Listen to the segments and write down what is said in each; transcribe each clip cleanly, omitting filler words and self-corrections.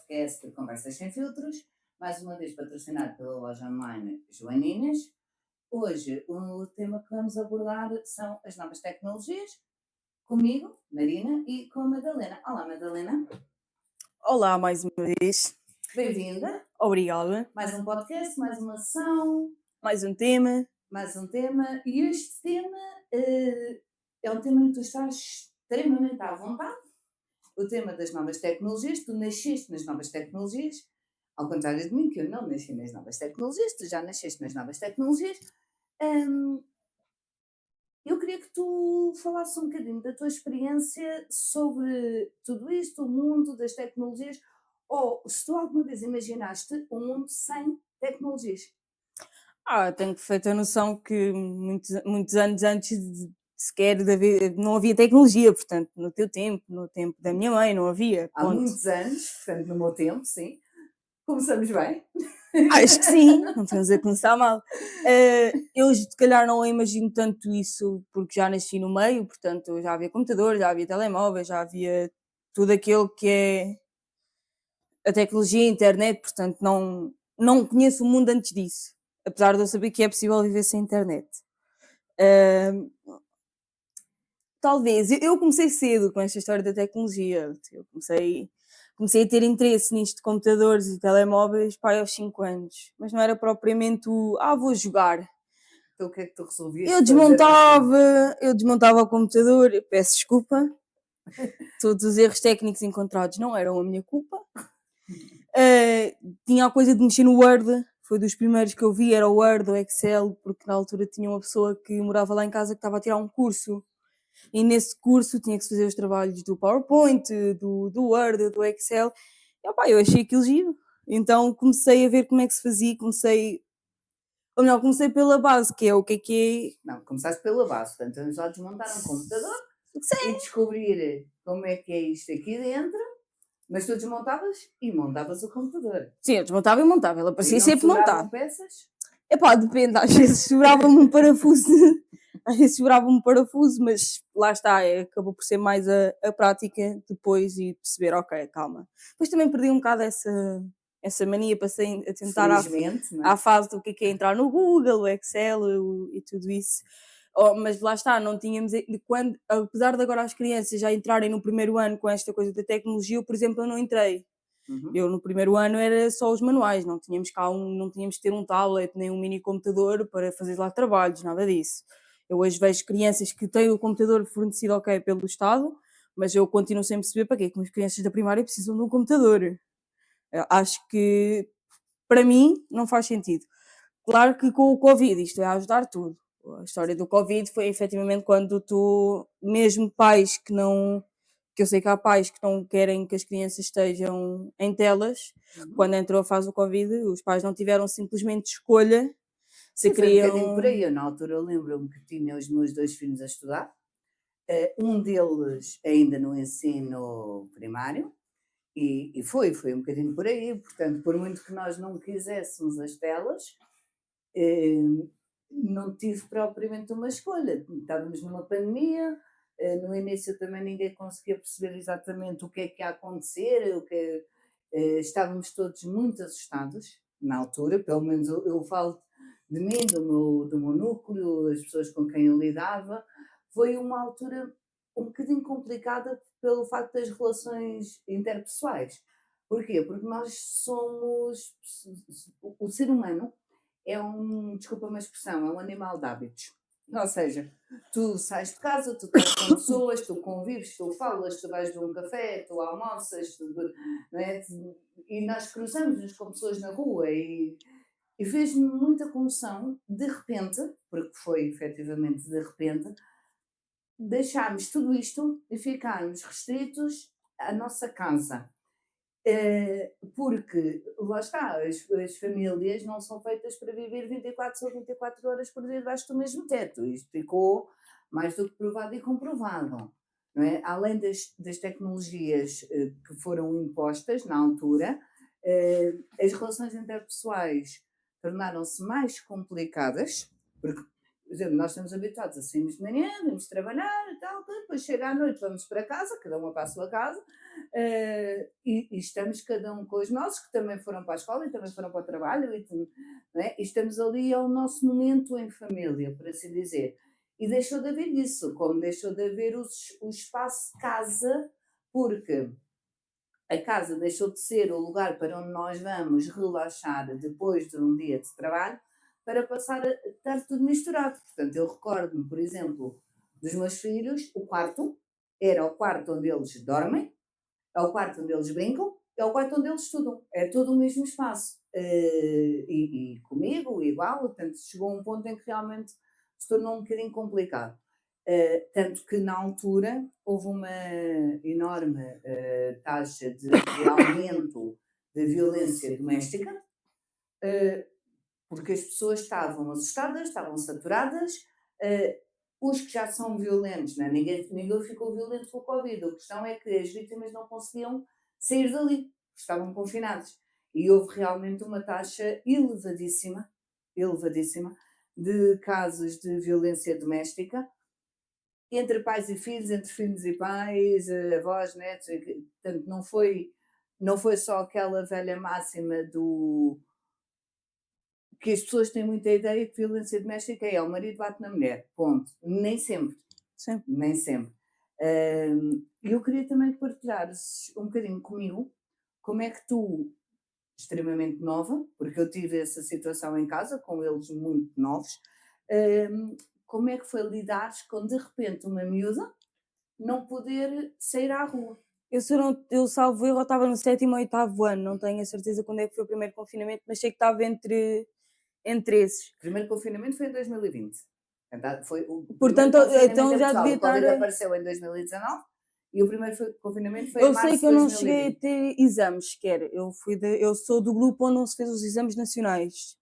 podcast de Conversas Sem Filtros, mais uma vez patrocinado pela loja online Joaninas. Hoje o tema que vamos abordar são as novas tecnologias, comigo, Marina, e com a Madalena. Olá, Madalena. Olá, mais uma vez. Bem-vinda. Obrigada. Mais um podcast, mais uma sessão, Mais um tema. mais um tema. E este tema é um tema em que tu estás extremamente à vontade. O tema das novas tecnologias, tu nasceste nas novas tecnologias, ao contrário de mim, que eu não nasci nas novas tecnologias, tu já nasceste nas novas tecnologias. Eu queria que tu falasses um bocadinho da tua experiência sobre tudo isto, o mundo das tecnologias, ou se tu alguma vez imaginaste um mundo sem tecnologias. Tenho perfeita noção que muitos anos antes de sequer de haver, não havia tecnologia, portanto, no teu tempo, no tempo da minha mãe, não havia. Há Ponto. muitos anos, portanto, no meu tempo, sim. Começamos bem. Acho que sim, não estamos a começar mal. Eu, se calhar, não imagino tanto isso porque já nasci no meio, portanto, já havia computador, já havia telemóveis, já havia tudo aquilo que é a tecnologia, a internet, portanto, não conheço o mundo antes disso, apesar de eu saber que é possível viver sem internet. Ahm, Talvez, eu comecei cedo com esta história da tecnologia, eu comecei a ter interesse nisto de computadores e telemóveis para aos 5 anos, mas não era propriamente vou jogar. Então o que é que tu resolvias Eu fazer? desmontava o computador, peço desculpa, todos os erros técnicos encontrados não eram a minha culpa. Tinha a coisa de mexer no Word, foi dos primeiros que eu vi, era o Word, o Excel, porque na altura tinha uma pessoa que morava lá em casa que estava a tirar um curso, e nesse curso tinha que se fazer os trabalhos do PowerPoint, do Word, do Excel, e eu achei aquilo giro, então comecei a ver como é que se fazia, comecei pela base, que é o que é... Não, começaste pela base, portanto, vamos lá desmontar um computador Sim. e descobrir como é que é isto aqui dentro, mas tu desmontavas e montavas o computador. Sim, eu desmontava e montava, ele E parecia não sempre sobravam montado. peças? Depende, às vezes sobrava-me um parafuso, mas lá está, acabou por ser mais a prática depois e perceber, ok, calma. Depois também perdi um bocado essa mania, passei a tentar Felizmente, não é? à fase do que é entrar no Google, o Excel e tudo isso. Mas lá está, não tínhamos, apesar de agora as crianças já entrarem no primeiro ano com esta coisa da tecnologia, eu, por exemplo, eu não entrei. Uhum. Eu no primeiro ano era só os manuais, não tínhamos que ter um tablet nem um mini computador para fazer lá trabalhos, nada disso. Eu hoje vejo crianças que têm o computador fornecido ok pelo Estado, mas eu continuo sem perceber para que é que as crianças da primária precisam de um computador. Eu acho que para mim não faz sentido. Claro que com o Covid isto é a ajudar tudo. A história do Covid foi efetivamente quando mesmo pais que eu sei que há pais que não querem que as crianças estejam em telas, quando entrou a fase do Covid, os pais não tiveram simplesmente escolha se Sim, foi um bocadinho por queriam. aí. Eu, na altura, eu lembro-me que tinha os meus 2 filhos a estudar, um deles ainda no ensino primário, e foi um bocadinho por aí. Portanto, por muito que nós não quiséssemos as telas, eh, não tive propriamente uma escolha. Estávamos numa pandemia, no início também ninguém conseguia perceber exatamente o que é que ia acontecer, estávamos todos muito assustados na altura, pelo menos eu falo de mim, do meu núcleo, as pessoas com quem eu lidava. Foi uma altura um bocadinho complicada pelo facto das relações interpessoais. Porquê? Porque nós somos. O ser humano é desculpa uma expressão, é um animal de hábitos. Ou seja, tu sais de casa, tu estás com pessoas, tu convives, tu falas, tu vais beber um café, tu almoças, não é? E nós cruzamos-nos com pessoas na rua e fez-me muita comoção, de repente, porque foi efetivamente de repente, deixarmos tudo isto e ficarmos restritos à nossa casa. Porque, lá está, as famílias não são feitas para viver 24 ou 24 horas por dia debaixo do mesmo teto. Isto ficou mais do que provado e comprovado. Não é? Além das tecnologias que foram impostas na altura, as relações interpessoais tornaram-se mais complicadas, porque, por exemplo, nós estamos habituados a sairmos de manhã, vamos trabalhar e tal, depois chega à noite, vamos para casa, cada uma para a sua casa, e estamos cada um com os nossos, que também foram para a escola e também foram para o trabalho, não é? E estamos ali ao nosso momento em família, por assim dizer. E deixou de haver isso, como deixou de haver o espaço casa, porque a casa deixou de ser o lugar para onde nós vamos relaxar depois de um dia de trabalho, para passar a estar tudo misturado. Portanto, eu recordo-me, por exemplo, dos meus filhos, o quarto era o quarto onde eles dormem, é o quarto onde eles brincam, é o quarto onde eles estudam. É todo o mesmo espaço. E comigo, igual, portanto, chegou a um ponto em que realmente se tornou um bocadinho complicado. Tanto que na altura houve uma enorme taxa de aumento da violência doméstica, eh, porque as pessoas estavam assustadas, estavam saturadas. eh, os que já são violentos, né? Ninguém ficou violento com o Covid. A questão é que as vítimas não conseguiam sair dali, estavam confinados. E houve realmente uma taxa elevadíssima, elevadíssima, de casos de violência doméstica entre pais e filhos, entre filhos e pais, avós, netos. Portanto, não foi só aquela velha máxima do que as pessoas têm muita ideia que violência doméstica é o marido bate na mulher, ponto. Nem sempre, Sim. nem sempre. E eu queria também que partilhares um bocadinho comigo como é que tu, extremamente nova, porque eu tive essa situação em casa, com eles muito novos, como é que foi lidares com, de repente, uma miúda não poder sair à rua? Eu salvo erro, eu estava no 7º ou 8º ano, não tenho a certeza quando é que foi o primeiro confinamento, mas sei que estava entre esses. O primeiro confinamento foi em 2020. Portanto, foi o primeiro Portanto, confinamento então em já Portugal. devia O estar. Covid apareceu em 2019 e o primeiro confinamento foi em Eu sei março que de eu não cheguei a 2020. ter exames sequer. Eu sou do grupo onde não se fez os exames nacionais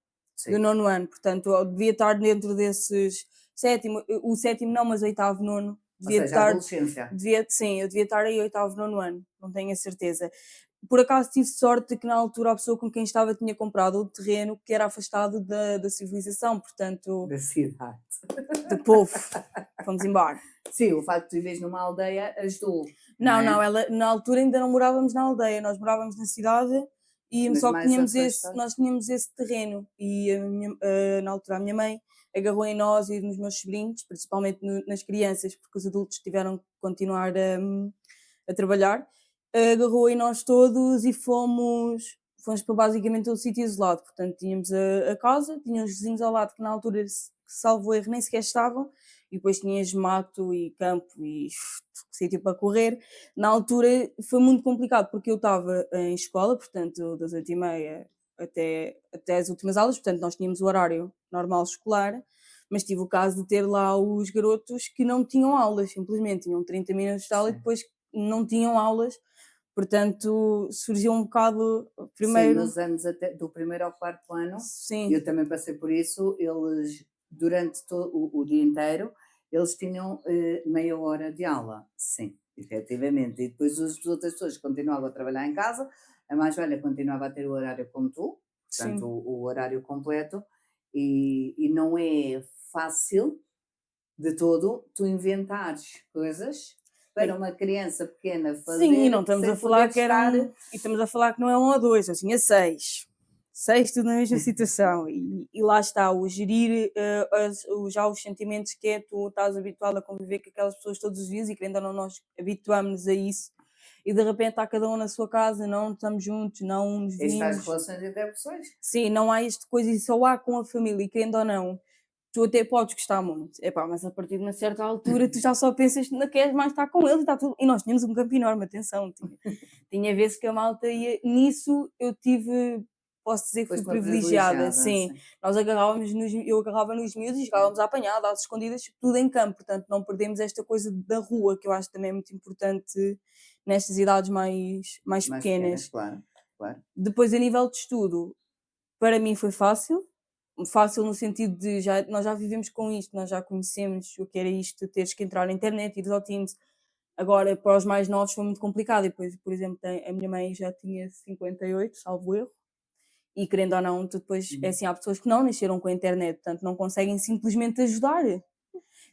do Sim. nono ano, portanto, eu devia estar dentro desses sétimo, o sétimo não, mas oitavo, nono. Ou Devia seja, a estar, adolescência. sim, eu devia estar aí oitavo, nono ano, não tenho a certeza. Por acaso tive sorte de que na altura a pessoa com quem estava tinha comprado o terreno que era afastado da civilização, portanto, Da cidade. de povo. Fomos embora. Sim, o facto de viveres numa aldeia ajudou, não Não, é? não, ela, na altura ainda não morávamos na aldeia, nós morávamos na cidade e Mas só que mais afastado. nós tínhamos esse terreno e na altura a minha mãe agarrou em nós e nos meus sobrinhos, principalmente nas crianças, porque os adultos tiveram que continuar a trabalhar, agarrou em nós todos e fomos para basicamente um sítio isolado, portanto tínhamos a casa, tínhamos os vizinhos ao lado que na altura, salvo erro, nem sequer estavam, e depois tinhas mato e campo e sítio para correr. Na altura foi muito complicado porque eu estava em escola, portanto das 8h30 até as últimas aulas, portanto nós tínhamos o horário normal escolar, mas tive o caso de ter lá os garotos que não tinham aulas, simplesmente tinham 30 minutos de aula e Sim. depois não tinham aulas, portanto surgiu um bocado, Sim, primeiro, nos anos até, do primeiro ao quarto ano, sim, eu também passei por isso, eles, durante todo o dia inteiro, eles tinham meia hora de aula, sim, efetivamente. E depois as outras pessoas continuavam a trabalhar em casa, a mais velha continuava a ter o horário como tu, portanto, sim. o horário completo, e não é fácil de todo tu inventares coisas para E uma criança pequena sim, e não fazer estamos a sem poder falar que estar. eram, e estamos a falar que não é um ou dois, eu tinha seis. Seis, tudo na mesma situação. E lá está, o gerir já os sentimentos que é tu estás habituado a conviver com aquelas pessoas todos os dias e querendo ou não, nós habituámos-nos a isso. E de repente está cada um na sua casa, não estamos juntos, não nos Estas vimos. relações interpessoais. Sim, não há este coisa e só há com a família, e querendo ou não, tu até podes gostar muito, epá, mas a partir de uma certa altura tu já só pensas que não queres mais estar com eles e está tudo. E nós tínhamos um campo enorme, atenção, tinha vezes que a malta ia. Nisso eu tive, posso dizer que fui Foste uma privilegiada, privilegiada, sim. sim. Eu agarrava nos miúdos e jogávamos à apanhada, às escondidas, tudo em campo, portanto não perdemos esta coisa da rua, que eu acho também é muito importante nestas idades mais Mais pequenas, pequenas. claro, claro. Depois, a nível de estudo, para mim foi fácil. Fácil no sentido de nós já vivemos com isto, nós já conhecemos o que era isto, de teres que entrar na internet, ir ao Teams. Agora, para os mais novos foi muito complicado. E depois, por exemplo, a minha mãe já tinha 58, salvo erro, e querendo ou não, tu depois, é Uhum. assim, há pessoas que não nasceram com a internet, portanto não conseguem simplesmente ajudar.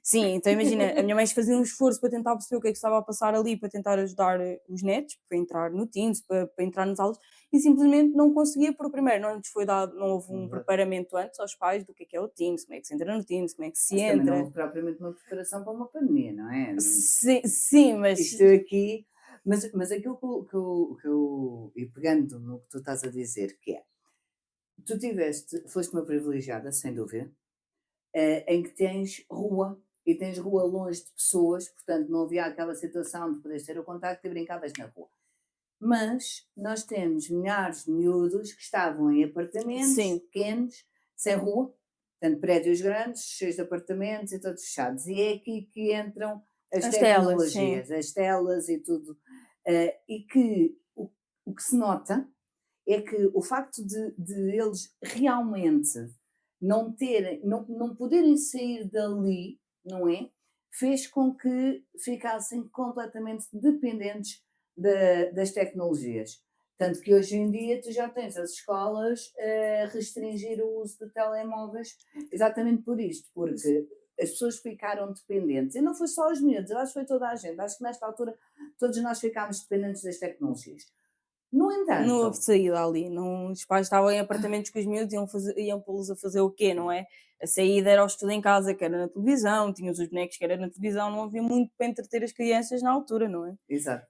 Sim, então imagina, a minha mãe fazia um esforço para tentar perceber o que é que estava a passar ali, para tentar ajudar os netos, para entrar no Teams, para entrar nas aulas, e simplesmente não conseguia, porque primeiro não lhes foi dado, não houve um Exato. preparamento antes aos pais do que é o Teams, como é que se entra no Teams, como é que se Mas também não entra. houve propriamente uma preparação para uma pandemia, não é? Sim, mas Isto aqui, mas aquilo e pegando no que tu estás a dizer, que é, tu foste uma privilegiada, sem dúvida, em que tens rua, e tens rua longe de pessoas, portanto não havia aquela situação de poderes ter o contacto e brincavas na rua. Mas nós temos milhares de miúdos que estavam em apartamentos sim, pequenos, sem rua, portanto prédios grandes, cheios de apartamentos e todos fechados. E é aqui que entram as as telas, sim. tecnologias, as telas e tudo. E que o que se nota é que o facto de eles realmente não poderem sair dali, não é? Fez com que ficassem completamente dependentes das tecnologias. Tanto que hoje em dia tu já tens as escolas a restringir o uso de telemóveis exatamente por isto, porque as pessoas ficaram dependentes. E não foi só os miúdos, eu acho que foi toda a gente. Acho que nesta altura todos nós ficámos dependentes das tecnologias. No Não houve entanto, saída ali, não, os pais estavam em apartamentos com os miúdos, iam pô-los a fazer o quê, não é? A saída era o estudo em casa, que era na televisão, tinhas os bonecos que era na televisão, não havia muito para entreter as crianças na altura, não é? exato.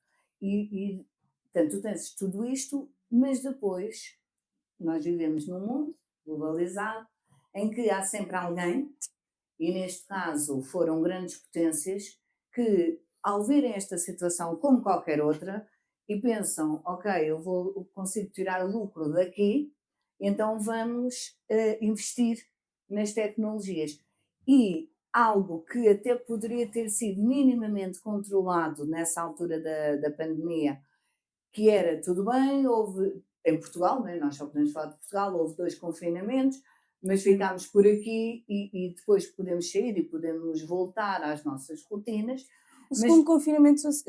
Portanto, tu tens tudo isto, mas depois nós vivemos num mundo globalizado em que há sempre alguém, e neste caso foram grandes potências, que ao verem esta situação como qualquer outra e pensam, ok, eu consigo tirar lucro daqui, então vamos investir nas tecnologias. E algo que até poderia ter sido minimamente controlado nessa altura da pandemia, que era tudo bem, houve em Portugal, né, nós só podemos falar de Portugal, houve 2 confinamentos, mas Sim. ficámos por aqui e depois podemos sair e podemos voltar às nossas rotinas, mas O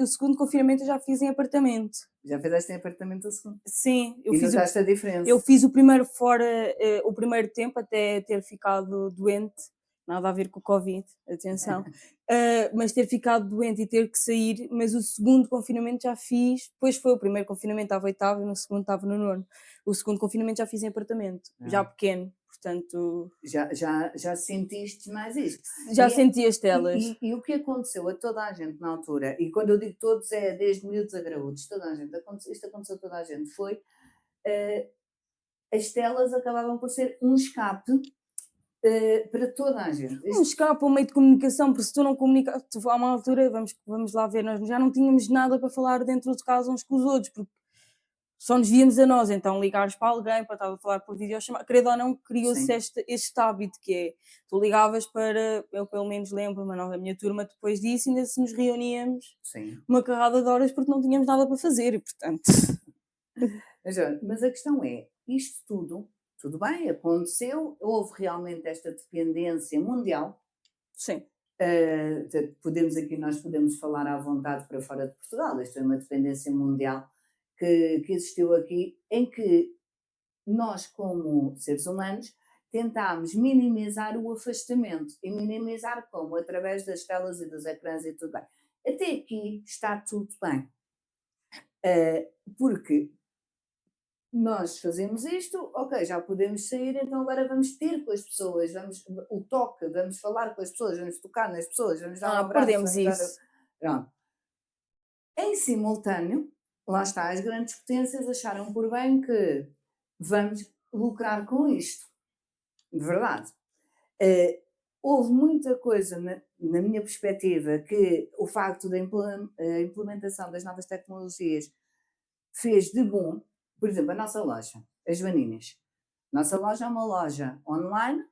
segundo confinamento eu já fiz em apartamento. já fizeste em apartamento a segundo Sim, e notaste a eu diferença. fiz o primeiro fora, o primeiro tempo até ter ficado doente, nada a ver com o covid, atenção, mas ter ficado doente e ter que sair, mas o segundo confinamento já fiz, depois foi o primeiro confinamento estava oitavo e no segundo estava no nono. O segundo confinamento já fiz em apartamento, já Ah, pequeno, portanto, já sentiste mais isto. já E, é- senti as telas. e o que aconteceu a toda a gente na altura, e quando eu digo todos é desde miúdos a graúdos, toda a gente, isto aconteceu a toda a gente, foi eh, as telas acabavam por ser um escape para toda a gente. Um escape, um meio de comunicação, porque se tu não comunicas, tu, há uma altura, vamos lá ver, nós já não tínhamos nada para falar dentro de casa uns com os outros, porque só nos víamos a nós, então ligares para alguém para estar a falar por videochamada, querendo ou não, criou-se Sim, este hábito que é, tu ligavas para, eu pelo menos lembro, mas a minha turma depois disso ainda se nos reuníamos sim. uma carrada de horas porque não tínhamos nada para fazer e portanto, Mas a questão é, isto tudo bem, aconteceu, houve realmente esta dependência mundial. sim, Nós podemos falar à vontade para fora de Portugal. Isto é uma dependência mundial que existiu aqui, em que nós, como seres humanos, tentámos minimizar o afastamento. E minimizar como? Através das telas e dos ecrãs e tudo bem. Até aqui está tudo bem. Porque nós fazemos isto, ok, já podemos sair, então agora vamos ter com as pessoas, o toque, vamos falar com as pessoas, vamos tocar nas pessoas, vamos dar um abraço, perdemos vamos dar. isso. Pronto. Em simultâneo, lá está, as grandes potências acharam por bem que vamos lucrar com isto. De verdade. Eh, Houve muita coisa, na minha perspectiva, que o facto da implementação das novas tecnologias fez de bom. Por exemplo, a nossa loja, as Joaninas. Nossa loja é uma loja online,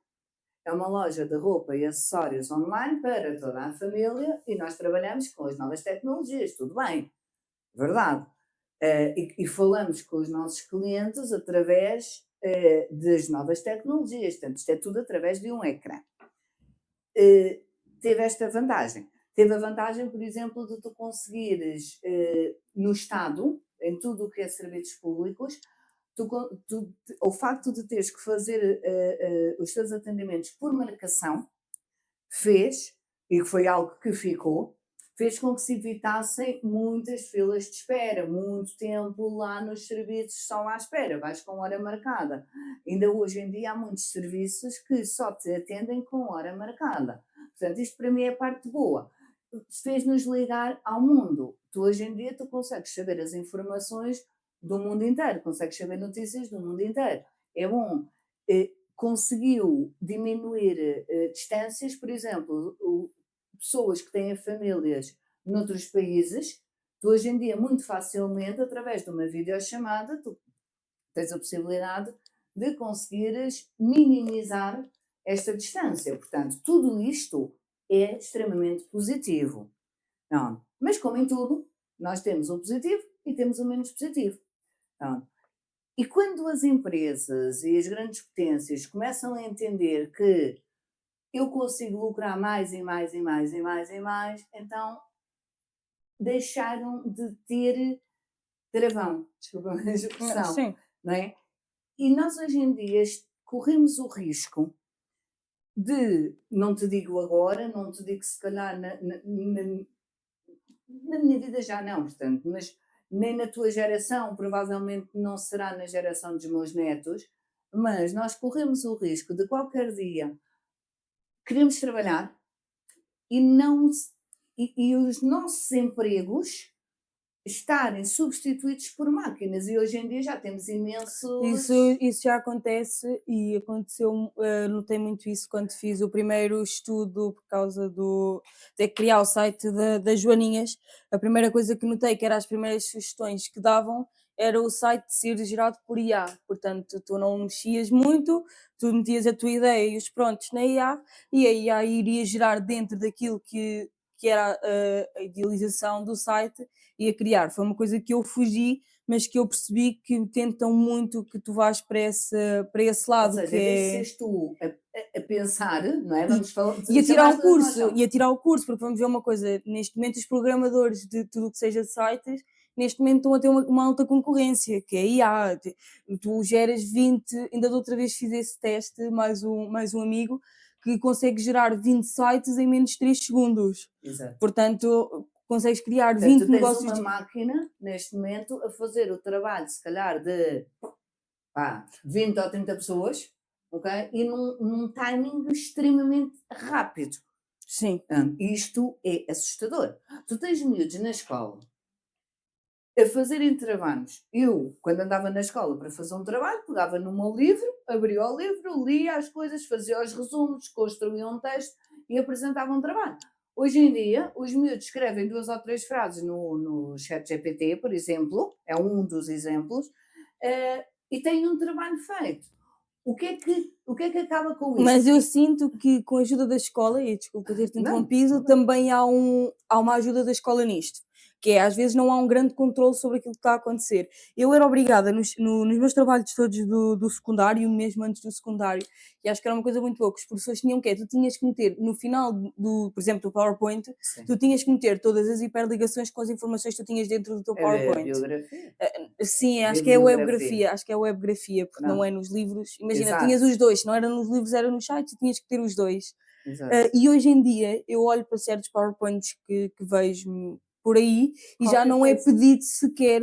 é uma loja de roupa e acessórios online para toda a família e nós trabalhamos com as novas tecnologias, tudo bem, verdade. E falamos com os nossos clientes através das novas tecnologias, portanto, isto é tudo através de um ecrã. Teve esta vantagem. Teve a vantagem, por exemplo, de tu conseguires, no Estado, em tudo o que é serviços públicos, o facto de teres que fazer os teus atendimentos por marcação fez, e que foi algo que ficou, fez com que se evitassem muitas filas de espera, muito tempo lá nos serviços só à espera, vais com hora marcada. Ainda hoje em dia há muitos serviços que só te atendem com hora marcada. Portanto, isto para mim é a parte boa. Fez-nos ligar ao mundo. Tu hoje em dia tu consegues saber as informações do mundo inteiro, consegues saber notícias do mundo inteiro. É bom. Conseguiu diminuir distâncias, por exemplo, pessoas que têm famílias noutros países, tu hoje em dia, muito facilmente, através de uma videochamada, tu tens a possibilidade de conseguires minimizar esta distância. Portanto, tudo isto é extremamente positivo. Não. Mas, como em tudo, nós temos o positivo e temos o menos positivo. Não. E quando as empresas e as grandes potências começam a entender que eu consigo lucrar mais e mais e mais e mais e mais, então deixaram de ter travão, desculpa a expressão, Sim. não é? E nós hoje em dia corremos o risco de, não te digo agora, não te digo se calhar na minha vida já não, portanto, mas nem na tua geração, provavelmente não será na geração dos meus netos, mas nós corremos o risco de qualquer dia queremos trabalhar e não e os nossos empregos estarem substituídos por máquinas e hoje em dia já temos Isso, imensos. isso já acontece e aconteceu, notei muito isso quando fiz o primeiro estudo por causa de criar o site das Joaninhas. A primeira coisa que notei, que era as primeiras sugestões que davam, era o site ser gerado por IA. Portanto, tu não mexias muito, tu metias a tua ideia e os prontos na IA e a IA iria gerar dentro daquilo que era a idealização do site e a criar. Foi uma coisa que eu fugi, mas que eu percebi que tentam muito que tu vás para esse Ou lado, seja, que em vez de é seres tu a pensar, não é? e Vamos falar, e tirar o chamaste a nós curso, só. e a tirar o curso, porque vamos ver uma coisa, neste momento os programadores de tudo o que seja sites, neste momento estão a ter uma alta concorrência, que é a IA, tu geras 20, ainda da outra vez fiz esse teste, mais um amigo, que consegue gerar 20 sites em menos de 3 segundos. Exato. Portanto, consegues criar Portanto, 20 tu tens negócios uma máquina, neste momento, a fazer o trabalho, se calhar, de 20 ou 30 pessoas, ok? E num timing extremamente rápido. sim. Isto é assustador. Tu tens miúdos na escola a fazerem trabalhos. Eu, quando andava na escola para fazer um trabalho, pegava no meu livro, abria o livro, lia as coisas, fazia os resumos, construía um texto e apresentava um trabalho. Hoje em dia, os miúdos escrevem 2 ou 3 frases no chat GPT, por exemplo, é um dos exemplos, e têm um trabalho feito. O que é que acaba com isto? Mas eu sinto que com a ajuda da escola, e desculpa ter-te Não, interrompido, também há uma ajuda da escola nisto, que é às vezes não há um grande controle sobre aquilo que está a acontecer. Eu era obrigada nos meus trabalhos todos do secundário, mesmo antes do secundário, e acho que era uma coisa muito boa, que os professores tinham que é, tu tinhas que meter no final por exemplo, do PowerPoint, sim. tu tinhas que meter todas as hiperligações com as informações que tu tinhas dentro do teu É a PowerPoint. biografia, Sim, bibliografia. acho que é webgrafia, porque não Pronto, é nos livros. Imagina, tinhas exato, os dois, se não era nos livros, era nos sites e tinhas que ter os dois. exato. E hoje em dia eu olho para certos PowerPoints que vejo por aí e já não é Copy-paste. pedido sequer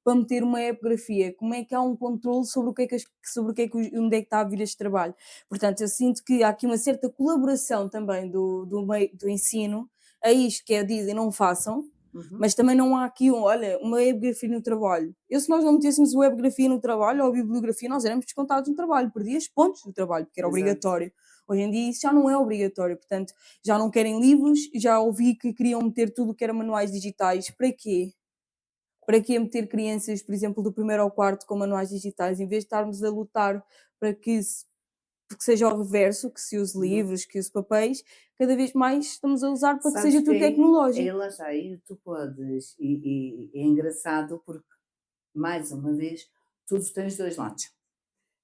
para meter uma webgrafia. Como é que há um controle sobre o que é que, onde é que está a vir este trabalho? Portanto, eu sinto que há aqui uma certa colaboração também do meio do ensino a isto que é dizem não façam, Uhum, mas também não há aqui, olha, uma webgrafia no trabalho. Se nós não metêssemos webgrafia no trabalho ou bibliografia, nós éramos descontados no trabalho, perdias pontos do trabalho, porque era exato. obrigatório. Hoje em dia isso já não é obrigatório, portanto, já não querem livros, já ouvi que queriam meter tudo o que era manuais digitais. Para quê? Para quê meter crianças, por exemplo, do primeiro ao quarto com manuais digitais, em vez de estarmos a lutar para que seja o reverso, que se use Uhum. livros, que se use papéis, cada vez mais estamos a usar para que Sabes seja que tudo aí tecnológico. lá está, aí tu podes, e é engraçado porque, mais uma vez, tudo tens 2 lados.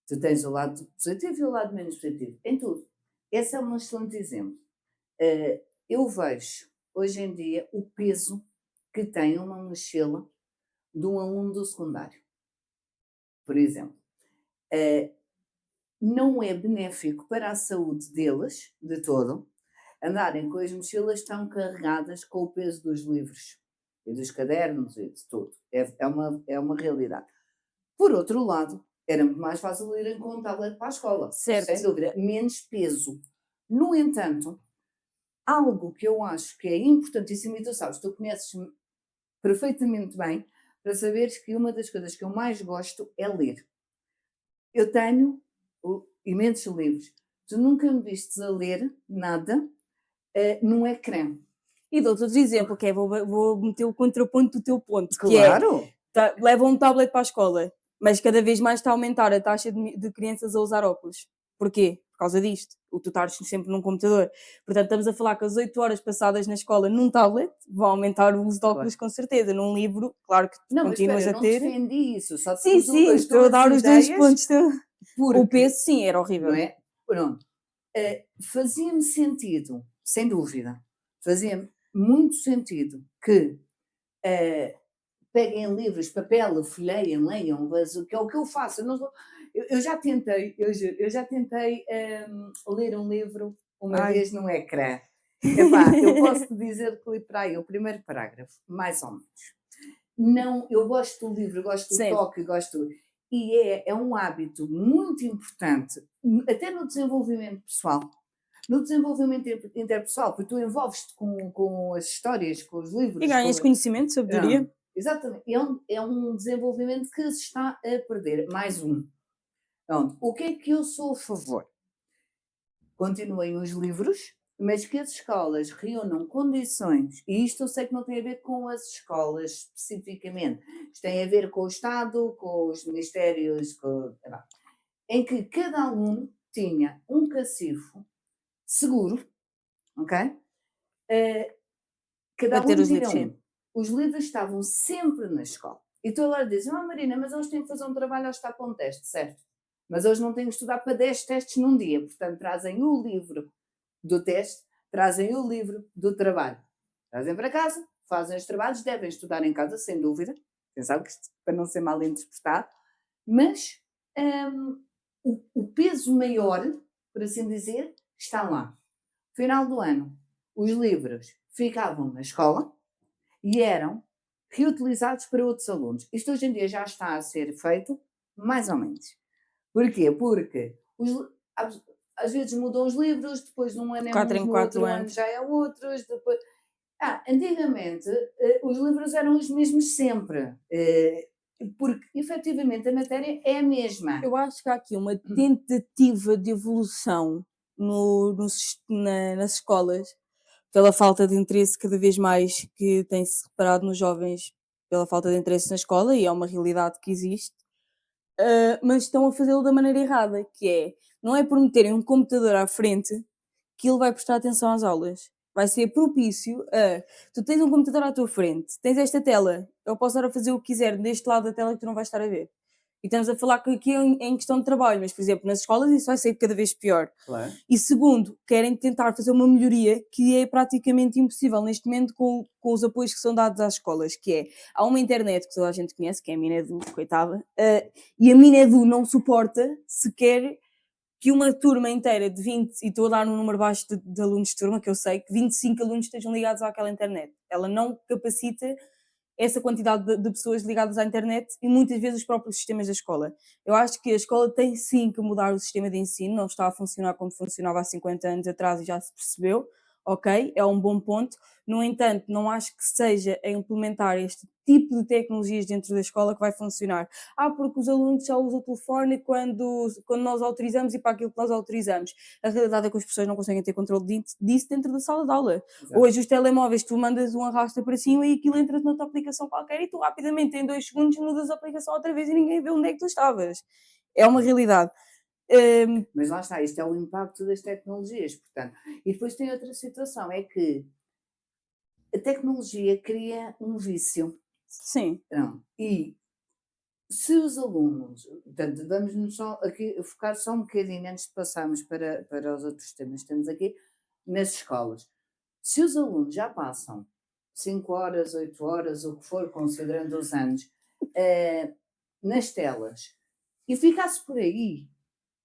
Tu tens o lado positivo e o lado menos positivo, em tudo. Esse é um excelente exemplo. Eu vejo, hoje em dia, o peso que tem uma mochila de um aluno do secundário, por exemplo. Eh, não é benéfico para a saúde deles, de todo, andarem com as mochilas tão carregadas com o peso dos livros e dos cadernos e de tudo. É uma realidade. Por outro lado, era muito mais fácil irem com um tablet para a escola, sem Certo. dúvida, menos peso. No entanto, algo que eu acho que é importantíssimo, e tu sabes, tu conheces-me perfeitamente bem, para saberes que uma das coisas que eu mais gosto é ler. Eu tenho imensos livros. Tu nunca me vistes a ler nada num ecrã. E dou-te outro exemplo, que é, vou meter o contraponto do teu ponto, que é, Claro! levam um tablet para a escola, mas cada vez mais está a aumentar a taxa de crianças a usar óculos. Porquê? Por causa disto. O tu estares sempre num computador. Portanto, estamos a falar que as 8 horas passadas na escola num tablet vão aumentar o uso de Claro. óculos com certeza. Num livro, claro que Não, mas espera, continuas eu a não ter. defendi isso, só te Sim, pus sim, as estou a tuas dar os dois ideias, pontos. O porque, peso, sim, era não horrível. é? Pronto. Fazia-me sentido, sem dúvida, fazia-me muito sentido que peguem livros, papel, folheiem, leiam, mas o que é o que eu faço. Eu já tentei, eu juro, eu já tentei ler um livro uma Ai. vez num ecrã. Epá, eu posso te dizer que li para aí o primeiro parágrafo, mais ou menos. Não, eu gosto do livro, gosto do Sim. toque, gosto. E é um hábito muito importante, até no desenvolvimento pessoal. No desenvolvimento interpessoal, porque tu envolves-te com as histórias, com os E livros, ganhas conhecimento, sabedoria. exatamente. É um desenvolvimento que se está a perder. Mais um. Pronto. O que é que eu sou a favor? Continuem os livros, mas que as escolas reúnam condições, e isto eu sei que não tem a ver com as escolas especificamente, isto tem a ver com o Estado, com os ministérios, em que cada aluno tinha um cacifo seguro, ok? Cada Para ter aluno os tinha livros, sim. um. Os livros estavam sempre na escola. E tu agora dizes, Marina, mas eles têm que fazer um trabalho ou estar para um teste, certo? Mas eles não têm que estudar para 10 testes num dia, portanto trazem o livro do teste, trazem o livro do trabalho. Trazem para casa, fazem os trabalhos, devem estudar em casa, sem dúvida, quem sabe que isto, para não ser mal interpretado, mas o peso maior, por assim dizer, está lá. Final do ano, os livros ficavam na escola e eram reutilizados para outros alunos. Isto hoje em dia já está a ser feito, mais ou menos. Porquê? Porque às vezes mudam os livros, depois num ano é 4 uns, em no 4 outro ano anos. já é outros, depois. Antigamente os livros eram os mesmos sempre, porque efetivamente a matéria é a mesma. Eu acho que há aqui uma tentativa de evolução nas escolas, pela falta de interesse cada vez mais que tem-se reparado nos jovens, pela falta de interesse na escola, e é uma realidade que existe, mas estão a fazê-lo da maneira errada, que é, não é por meterem um computador à frente que ele vai prestar atenção às aulas. Vai ser propício a, tu tens um computador à tua frente, tens esta tela, eu posso estar a fazer o que quiser deste lado da tela que tu não vais estar a ver. E estamos a falar que aqui é em questão de trabalho, mas, por exemplo, nas escolas isso vai ser cada vez pior. Claro. E segundo, querem tentar fazer uma melhoria que é praticamente impossível neste momento com os apoios que são dados às escolas, que é, há uma internet que toda a gente conhece, que é a Minedu, coitada, e a Minedu não suporta sequer que uma turma inteira de 20, e estou a dar um número baixo de alunos de turma, que eu sei, que 25 alunos estejam ligados àquela internet. Ela não capacita essa quantidade de pessoas ligadas à internet e muitas vezes os próprios sistemas da escola. Eu acho que a escola tem sim que mudar o sistema de ensino, não está a funcionar como funcionava há 50 anos atrás e já se percebeu, ok, é um bom ponto. No entanto, não acho que seja a implementar este tipo de tecnologias dentro da escola que vai funcionar. Porque os alunos só usam o telefone quando nós autorizamos e para aquilo que nós autorizamos. A realidade é que as pessoas não conseguem ter controle disso dentro da sala de aula. Exato. Hoje os telemóveis, tu mandas um arrasta para cima e aquilo entra na tua aplicação qualquer e tu rapidamente, em 2 segundos, mudas a aplicação outra vez e ninguém vê onde é que tu estavas. É uma realidade. Mas lá está, isto é o impacto das tecnologias, portanto. E depois tem outra situação, é que a tecnologia cria um vício. Sim, Não. E se os alunos, portanto, vamos-nos só aqui focar só um bocadinho antes de passarmos para os outros temas que temos aqui, nas escolas. Se os alunos já passam 5 horas, 8 horas, o que for, considerando os anos, nas telas, e ficasse por aí,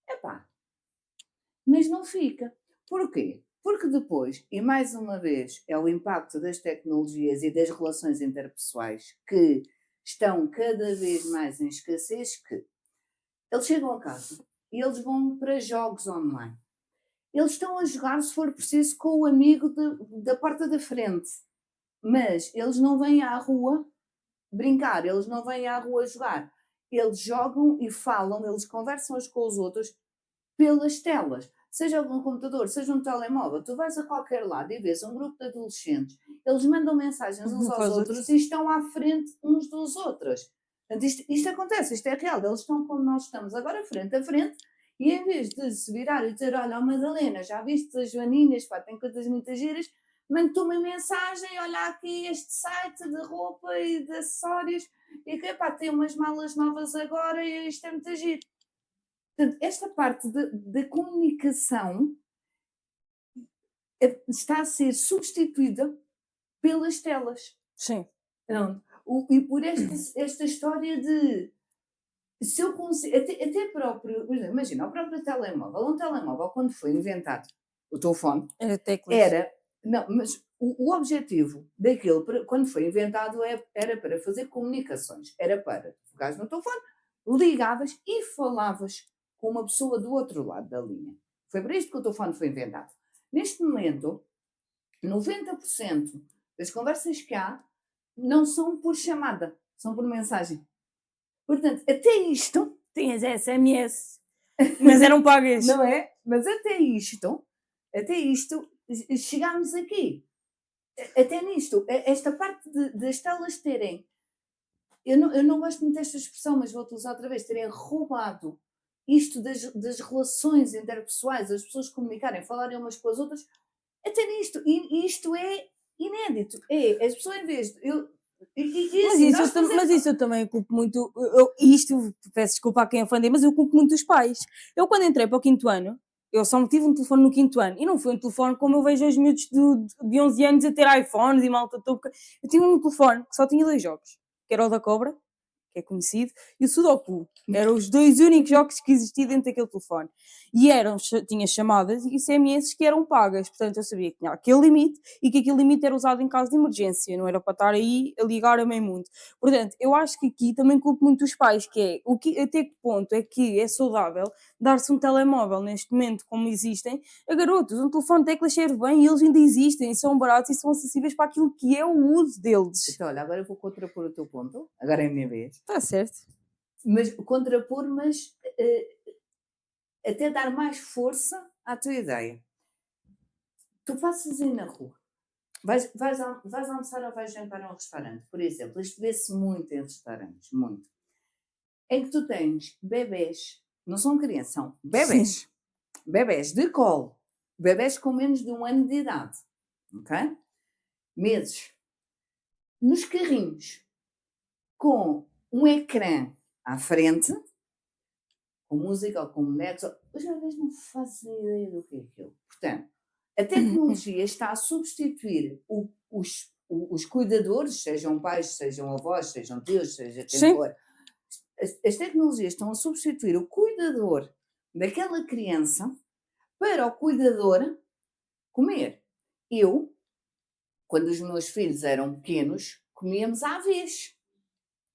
epá, mas não fica. Porquê? Porque depois, e mais uma vez, é o impacto das tecnologias e das relações interpessoais que estão cada vez mais em escassez, que eles chegam a casa e eles vão para jogos online. Eles estão a jogar, se for preciso, com o amigo da porta da frente. Mas eles não vêm à rua brincar, eles não vêm à rua jogar. Eles jogam e falam, eles conversam uns com os outros pelas telas. Seja no computador, seja no telemóvel. Tu vais a qualquer lado e vês um grupo de adolescentes, eles mandam mensagens uns aos Faz outros e estão à frente uns dos outros. Portanto, isto acontece, isto é real. Eles estão como nós estamos agora, frente a frente, e em vez de se virar e dizer: olha, Madalena, já viste as Joaninas, pá, tem coisas muito giras, manda-te uma mensagem: olha aqui este site de roupa e de acessórios, e que pá, tem umas malas novas agora e isto é muito giro. Portanto, esta parte da comunicação está a ser substituída pelas telas. Sim. Pronto. E por esta história de se eu consigo, até próprio, por exemplo, imagina, o próprio telemóvel, um telemóvel, quando foi inventado, o telefone, Era teclas. era, não, mas o objetivo daquilo, quando foi inventado, era para fazer comunicações, era para, tu pegares no telefone, ligavas e falavas com uma pessoa do outro lado da linha. Foi para isto que o telefone foi inventado. Neste momento, 90% das conversas que há não são por chamada, são por mensagem. Portanto, até isto, Tinhas SMS, mas eram pagas. não é? Mas até isto, chegámos aqui. Até nisto, esta parte das telas terem, eu não gosto muito desta expressão, mas vou utilizar outra vez, terem roubado isto das relações interpessoais, as pessoas comunicarem, falarem umas com as outras, até nisto. E isto é inédito. É, as pessoas em vez de. Mas Assim, isso, mas isso eu também culpo muito. Isto, peço desculpa a quem ofender, mas eu culpo muito os pais. Eu, quando entrei para o quinto ano, eu só tive um telefone no quinto ano. E não foi um telefone como eu vejo os miúdos de 11 anos a ter iPhones e malta touca. Eu tinha um telefone que só tinha 2 jogos, que era o da Cobra, que é conhecido, e o Sudoku. Eram os 2 únicos jogos que existiam dentro daquele telefone. E tinha chamadas e SMS que eram pagas. Portanto, eu sabia que tinha aquele limite e que aquele limite era usado em caso de emergência. Não era para estar aí a ligar a meio mundo. Portanto, eu acho que aqui também culpo muito os pais, que é até que ponto é que é saudável dar-se um telemóvel neste momento, como existem, a garotos. Um telefone de teclas serve bem e eles ainda existem, são baratos e são acessíveis para aquilo que é o uso deles. Então, olha, agora eu vou contrapor o teu ponto, agora é a minha vez. Está certo. Mas contrapor, mas até dar mais força à tua ideia. Tu passas aí na rua, vais almoçar ou vais jantar a um restaurante, por exemplo, isto vê-se muito em restaurantes, muito, em que tu tens bebés, não são crianças, são bebés, bebés de colo, bebés com menos de 1 ano de idade, ok? Meses, nos carrinhos, com um ecrã à frente, com música ou com bonecos, os bebés não fazem ideia do que é aquilo. Portanto, a tecnologia está a substituir os cuidadores, sejam pais, sejam avós, sejam tios, seja quem Sim. for. As tecnologias estão a substituir o cuidador daquela criança para o cuidador comer. Eu, quando os meus filhos eram pequenos, comíamos à vez.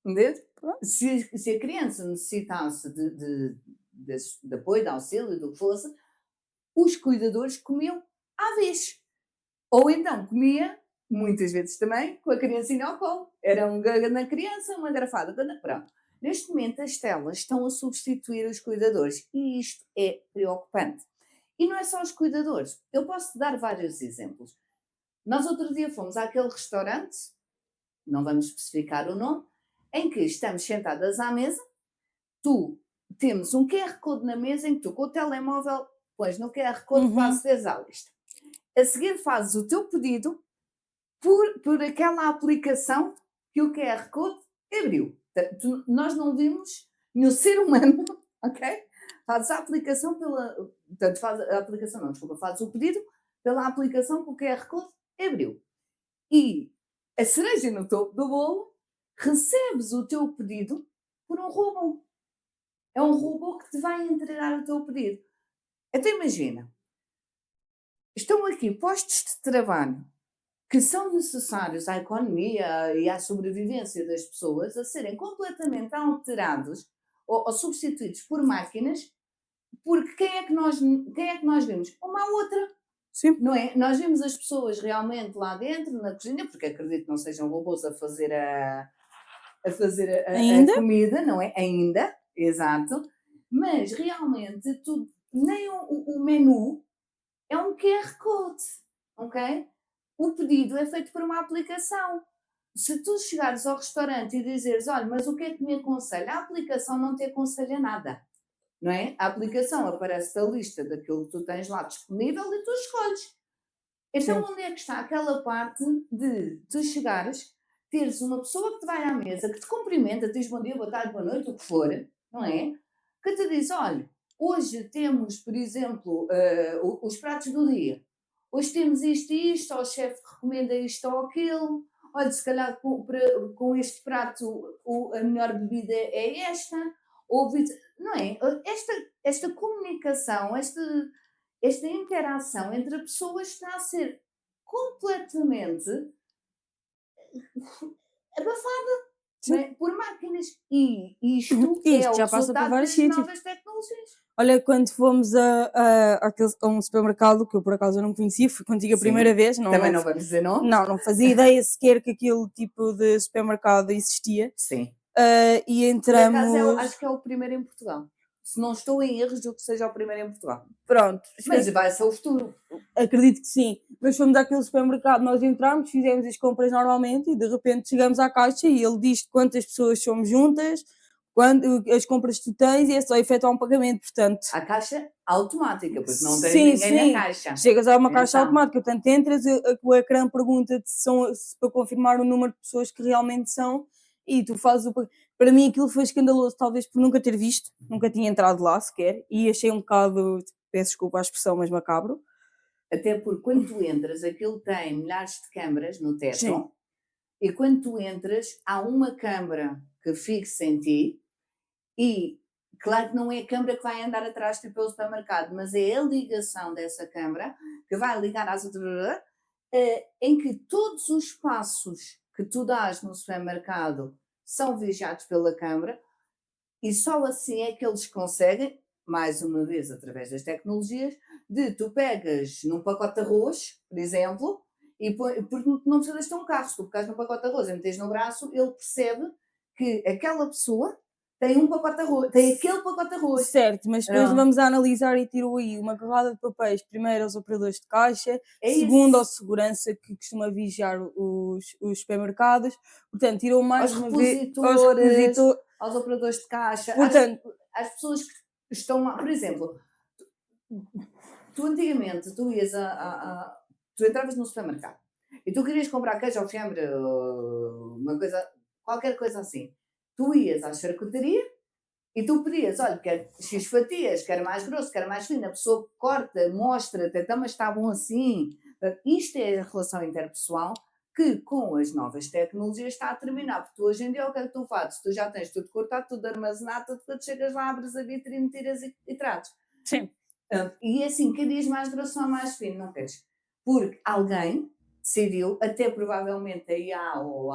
Entende? Se a criança necessitasse de apoio, de auxílio, do que fosse, os cuidadores comiam à vez. Ou então comia, muitas vezes também, com a criancinha ao colo. Era um gaga na criança, uma garrafada. Pronto. Neste momento, as telas estão a substituir os cuidadores e isto é preocupante. E não é só os cuidadores. Eu posso dar vários exemplos. Nós outro dia fomos àquele restaurante, não vamos especificar o nome, em que estamos sentadas à mesa, temos um QR Code na mesa em que tu com o telemóvel pões no QR Code para acederes à lista. A seguir fazes o teu pedido por aquela aplicação que o QR Code abriu. Portanto, nós não vimos nenhum ser humano, ok? Fazes a aplicação portanto, fazes o pedido pela aplicação que o QR Code abriu. E a cereja no topo do bolo, recebes o teu pedido por um robô. É um robô que te vai entregar o teu pedido. Então imagina, estão aqui postos de trabalho que são necessários à economia e à sobrevivência das pessoas a serem completamente alterados ou substituídos por máquinas, porque quem é que nós vemos? Uma à outra, Sim, não é? Nós vemos as pessoas realmente lá dentro, na cozinha, porque acredito que não sejam robôs a fazer a ainda? comida, não é? Ainda, exato. Mas realmente nem o menu é um QR Code, ok? O pedido é feito por uma aplicação. Se tu chegares ao restaurante e dizeres, olha, mas o que é que me aconselha? A aplicação não te aconselha nada, não é? A aplicação aparece a lista daquilo que tu tens lá disponível e tu escolhes. Então, Sim. onde é que está aquela parte de tu chegares, teres uma pessoa que te vai à mesa, que te cumprimenta, te diz bom dia, boa tarde, boa noite, o que for, não é? Que te diz, olha, hoje temos, por exemplo, os pratos do dia. Hoje temos isto e isto, ou o chefe recomenda isto ou aquilo. Olha, se calhar com este prato a melhor bebida é esta. Não é? Esta comunicação, esta interação entre pessoas está a ser completamente abafada, não Sim. é? Por máquinas. E isto E é isto o já passa por resultado vários das sítios. novas tecnologias. Olha, quando fomos a um supermercado que eu por acaso eu não conhecia, fui contigo a primeira Sim, vez, também não vamos dizer nomes. não fazia ideia sequer que aquele tipo de supermercado existia. Sim. E Por acaso entramos, acho que é o primeiro em Portugal. Se não estou em erros, julgo que seja o primeiro em Portugal. pronto, Mas vai ser o futuro. acredito que sim, mas fomos àquele supermercado, nós entramos, fizemos as compras normalmente e de repente chegamos à caixa e ele diz quantas pessoas somos juntas, as compras que tu tens e é só efetuar um pagamento, portanto. A caixa automática, porque não tens Sim, ninguém na sim. caixa. Chegas a uma caixa Atenção. automática, portanto entras, o ecrã pergunta-te para confirmar o número de pessoas que realmente são e tu fazes Para mim aquilo foi escandaloso, talvez por nunca ter visto, nunca tinha entrado lá sequer e achei um bocado, peço desculpa à expressão, mas macabro. Até porque quando tu entras, aquilo tem milhares de câmaras no Sim, teto, e quando tu entras, há uma câmara que fixa em ti, e claro que não é a câmara que vai andar atrás de ti pelo supermercado, mas é a ligação dessa câmara que vai ligar às outras, em que todos os passos que tu dás no supermercado são vigiados pela câmara, e só assim é que eles conseguem, mais uma vez através das tecnologias, de tu pegas num pacote de arroz, por exemplo, porque não precisas ter um carro, se tu pegas num pacote de arroz e metes no braço, ele percebe que aquela pessoa tem um pacote de arroz, tem aquele pacote de arroz. certo, mas depois Ah, vamos a analisar e tirou aí uma carrada de papéis, primeiro aos operadores de caixa, é segundo ao isso, segurança que costuma vigiar os supermercados, portanto tirou aos mais uma vez aos repositores, repositores, aos operadores de caixa, portanto, às pessoas que estão lá, por exemplo, tu antigamente, tu entravas num supermercado e tu querias comprar queijo ou fiambre, ou uma coisa, qualquer coisa assim. Tu ias à charcutaria e tu pedias, olha, quer X fatias, quer mais grosso, quer mais fino, a pessoa corta, mostra-te, então, mas está bom assim. Isto é a relação interpessoal que com as novas tecnologias está a terminar, porque tu hoje em dia o que é que tu fazes? Tu já tens tudo cortado, tudo armazenado, tudo quando chegas lá, abres a vitrine, tiras e trates. sim, E é assim, cada dia mais grosso ou mais fino, não queres? Porque alguém decidiu, até provavelmente a IA ou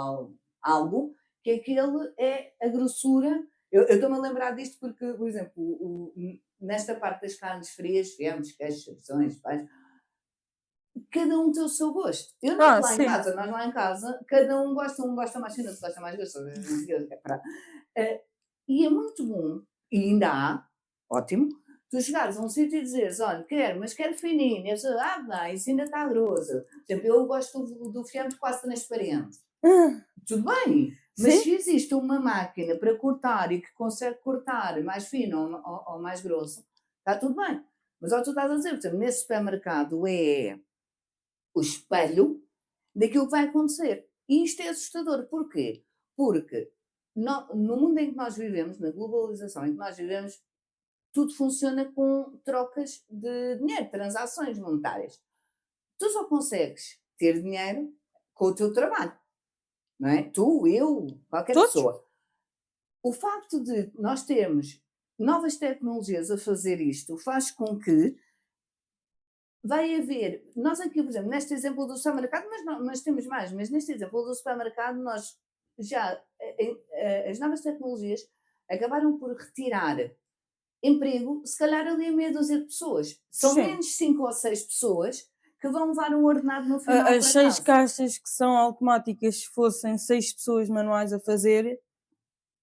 algo, que aquele é a grossura. Eu estou-me a lembrar disto porque, por exemplo, nesta parte das carnes frias, fiambres, queijos, opções, cada um tem o seu gosto. Eu noto lá em sim, casa, nós lá em casa, cada um gosta mais fino, outro gosta mais grosso. E é muito bom, e ainda há, ótimo, tu chegares a um sítio e dizeres, olha, quero, mas quero fininho. E a pessoa, não, isso ainda está grosso. Por exemplo, eu gosto do fiambre quase transparente. ah, Tudo bem, mas sim, se existe uma máquina para cortar e que consegue cortar mais fino ou mais grosso, está tudo bem. Mas o que tu estás a dizer, por exemplo, nesse supermercado é o espelho daquilo que vai acontecer. E isto é assustador. Porquê? Porque no mundo em que nós vivemos, na globalização em que nós vivemos, tudo funciona com trocas de dinheiro, transações monetárias. Tu só consegues ter dinheiro com o teu trabalho, não é? Tu, eu, qualquer todos. pessoa. O facto de nós termos novas tecnologias a fazer isto faz com que vai haver, nós aqui, por exemplo, neste exemplo do supermercado, mas temos mais, mas neste exemplo do supermercado, nós já, as novas tecnologias acabaram por retirar emprego, se calhar ali a meia dúzia de pessoas. São Sim. menos 5 ou 6 pessoas que vão levar um ordenado no final As para 6 casa. caixas que são automáticas, se fossem 6 pessoas manuais a fazer,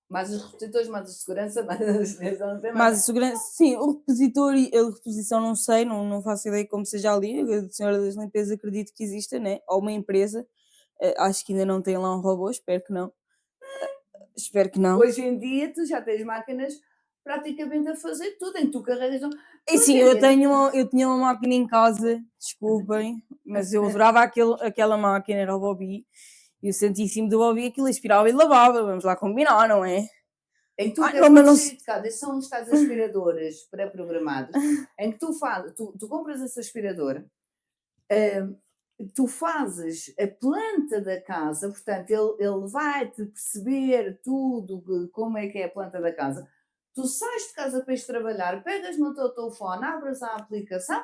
Mais os repositores, mais a segurança, mais a limpeza, não tem mas mais. a segurança, sim, o repositor e a reposição não sei, não faço ideia como seja ali, a senhora das limpezas acredito que exista, né, ou uma empresa, acho que ainda não tem lá um robô, espero que não. Hoje em dia tu já tens máquinas praticamente a fazer tudo, em que tu carregas. E Tu sim, até eu tinha uma máquina em casa, desculpem, mas eu adorava aquela máquina, era o Bobby, e o santíssimo do Bobby aquilo aspirava e lavava, vamos lá combinar, não é? em que tu Ah, quer não, mas quando não chega se... de casa, esses são os tais aspiradores pré-programados, em que tu compras esse aspirador, hum, tu fazes a planta da casa, portanto, ele vai-te perceber tudo, como é que é a planta da casa. Tu sais de casa para ir trabalhar, pegas no teu telefone, abres a aplicação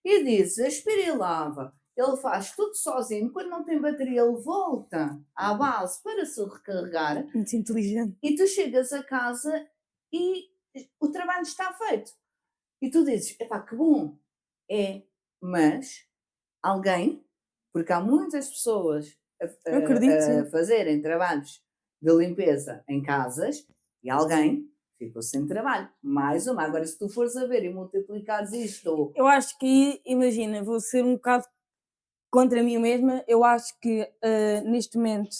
e dizes aspira e lava. Ele faz tudo sozinho. Quando não tem bateria, ele volta à base para se recarregar Muito inteligente. e tu chegas a casa e o trabalho está feito. E tu dizes, epá, que bom. É, mas alguém, porque há muitas pessoas Eu acredito, a sim. fazerem trabalhos de limpeza em casas e alguém ficou sem trabalho. Mais uma. Agora, se tu fores a ver e multiplicares isto, Eu acho que aí, imagina, vou ser um bocado contra mim mesma, eu acho que neste momento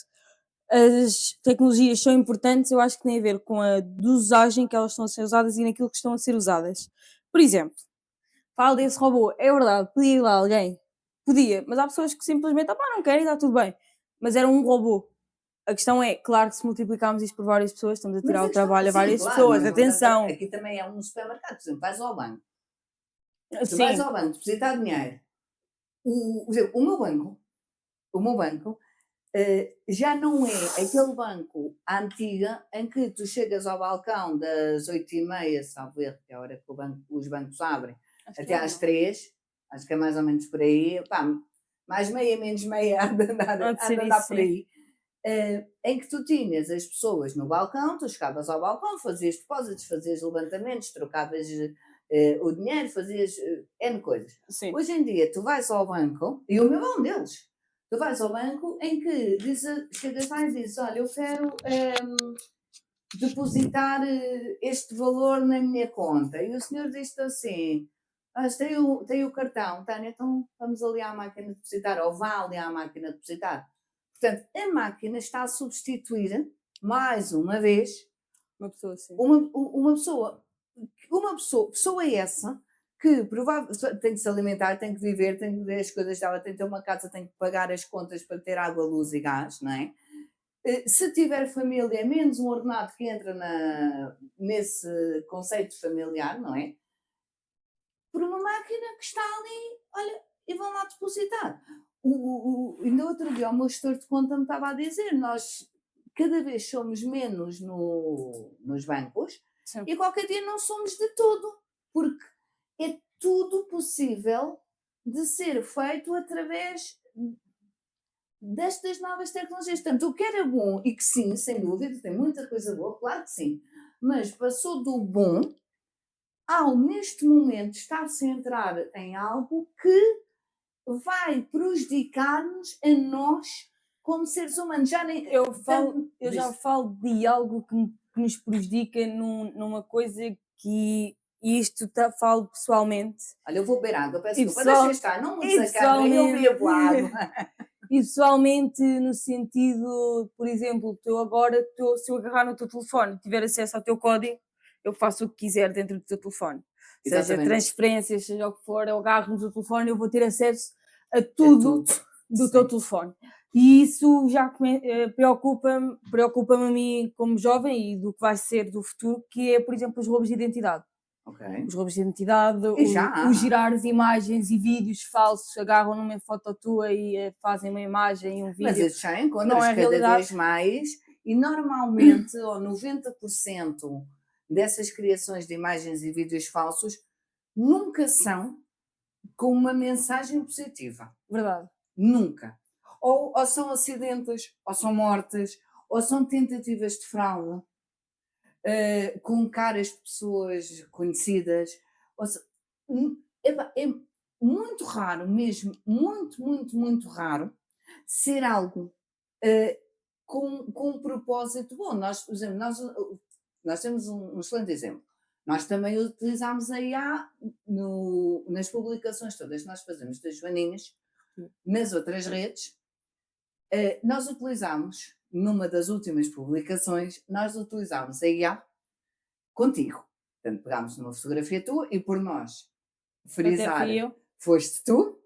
as tecnologias são importantes, eu acho que tem a ver com a dosagem que elas estão a ser usadas e naquilo que estão a ser usadas. Por exemplo, falo desse robô, é verdade, podia ir lá alguém, podia, mas há pessoas que simplesmente, opá, não querem, está tudo bem, mas era um robô. A questão é, claro que se multiplicarmos isto por várias pessoas, estamos a mas tirar a o questão, trabalho a sim, várias claro, pessoas, não, portanto, atenção. aqui também é um supermercado, por exemplo, vais ao banco, tu vais Sim, ao banco depositar dinheiro, por exemplo, o meu banco já não é aquele banco à antiga em que tu chegas ao balcão das 8h30, salvo erro, que é a hora que os bancos abrem, acho que até é, às não. 3, acho que é mais ou menos por aí, pá, mais meia, menos meia, Há de há de ser andar isso, por sim. aí, em que tu tinhas as pessoas no balcão, tu chegavas ao balcão, fazias depósitos, fazias levantamentos, trocavas o dinheiro, fazias N coisas. Sim. Hoje em dia tu vais ao banco, e o meu é um deles, tu vais ao banco em que chegas lá e dizes, olha, eu quero depositar este valor na minha conta. E o senhor diz-te assim, tem o cartão, Tânia, então vamos ali à máquina de depositar, ou vá ali à máquina de depositar. Portanto, a máquina está a substituir, mais uma vez, Uma pessoa assim. uma pessoa. Pessoa essa que provavelmente tem que se alimentar, tem que viver, tem que ver as coisas dela, tem que ter uma casa, tem que pagar as contas para ter água, luz e gás, não é? Se tiver família, é menos um ordenado que entra nesse conceito familiar, não é? Por uma máquina que está ali, olha, e vão lá depositar. Ainda outro dia o meu gestor de conta me estava a dizer, nós cada vez somos menos nos bancos Sim. e qualquer dia não somos de todo, porque é tudo possível de ser feito através destas novas tecnologias. Portanto, o que era bom e que sim, sem dúvida, tem muita coisa boa, claro que sim, mas passou do bom ao, neste momento, estar-se a entrar em algo que vai prejudicar-nos a nós como seres humanos. Já nem. Eu já falo de algo que nos prejudica numa coisa que e isto falo pessoalmente. Olha, eu vou beber água, peço E, desculpa, deixa pessoal, estar, não mudes e a câmera, eu pessoalmente, bebo água. e pessoalmente no sentido, por exemplo, tu agora, se eu agarrar no teu telefone e tiver acesso ao teu código, eu faço o que quiser dentro do teu telefone. Seja Exatamente, transferências, seja o que for, eu agarro no teu telefone e eu vou ter acesso a é tudo tudo. do teu Sim. telefone. E isso já preocupa-me a mim como jovem e do que vai ser do futuro, que é, por exemplo, os roubos de identidade. Ok. Os roubos de identidade, E já o há. girar de imagens e vídeos falsos, agarram numa foto tua e fazem uma imagem e um Mas vídeo isso já que não encontras é cada realidade. vez mais e normalmente, ou 90% dessas criações de imagens e vídeos falsos nunca são com uma mensagem positiva. Verdade. Nunca. Ou são acidentes, ou são mortes, ou são tentativas de fraude, com caras de pessoas conhecidas. Epá, é muito raro mesmo, muito, muito, muito raro, ser algo com um propósito bom. Nós, por exemplo, nós temos um excelente exemplo. Nós também utilizámos a IA nas publicações todas que nós fazemos das Joaninhas, nas outras redes. Nós utilizámos, numa das últimas publicações, nós utilizámos a IA contigo. Portanto, pegámos numa fotografia tua e por nós frisar, foste tu